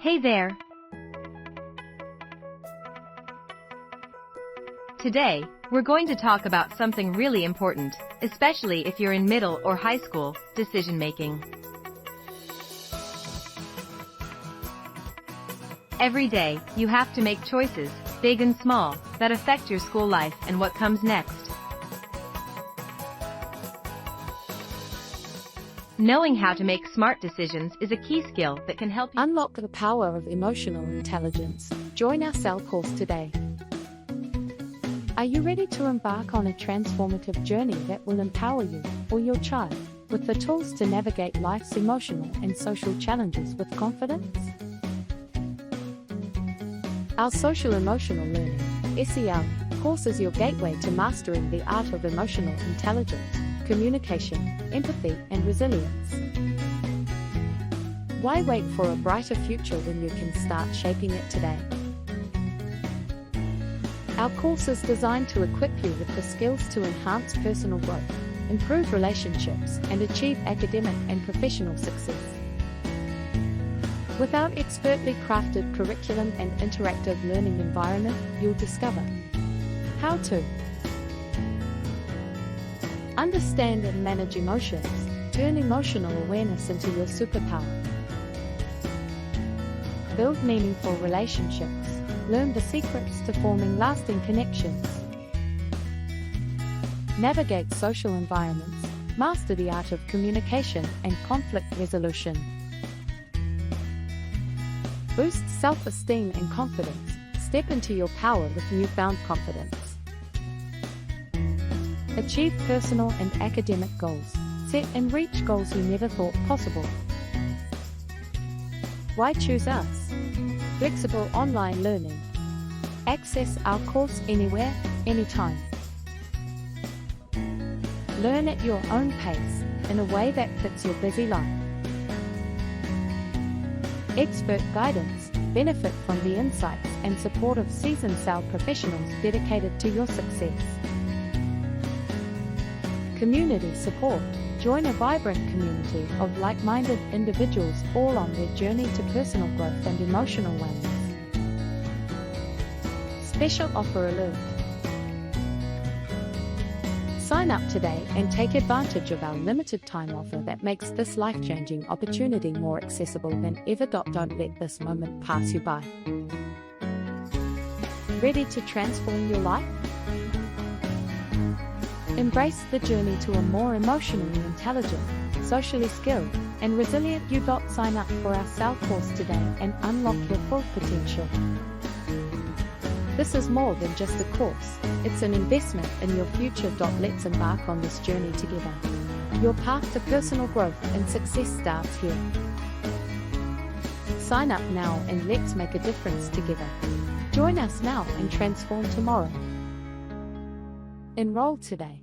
Hey there! Today, we're going to talk about something really important, especially if you're in middle or high school, decision making. Every day, you have to make choices, big and small, that affect your school life and what comes next. Knowing how to make smart decisions is a key skill that can help you unlock the power of emotional intelligence. Join our CEL course today. Are you ready to embark on a transformative journey that will empower you or your child with the tools to navigate life's emotional and social challenges with confidence? Our Social Emotional Learning (SEL) course is your gateway to mastering the art of emotional intelligence, communication, empathy, and resilience. Why wait for a brighter future when you can start shaping it today? Our course is designed to equip you with the skills to enhance personal growth, improve relationships, and achieve academic and professional success. With our expertly crafted curriculum and interactive learning environment, you'll discover how to understand and manage emotions, turn emotional awareness into your superpower, build meaningful relationships, learn the secrets to forming lasting connections, navigate social environments, master the art of communication and conflict resolution, boost self-esteem and confidence, step into your power with newfound confidence. Achieve personal and academic goals, set and reach goals you never thought possible. Why choose us? Flexible online learning. Access our course anywhere, anytime. Learn at your own pace, in a way that fits your busy life. Expert guidance. Benefit from the insights and support of seasoned CEL professionals dedicated to your success. Community support. Join a vibrant community of like-minded individuals all on their journey to personal growth and emotional wellness. Special offer alert. Sign up today and take advantage of our limited time offer that makes this life-changing opportunity more accessible than ever. Don't let this moment pass you by. Ready to transform your life? Embrace the journey to a more emotionally intelligent, socially skilled, and resilient you. Sign up for our CEL course today and unlock your full potential. This is more than just a course, it's an investment in your future. Let's embark on this journey together. Your path to personal growth and success starts here. Sign up now and let's make a difference together. Join us now and transform tomorrow. Enroll today.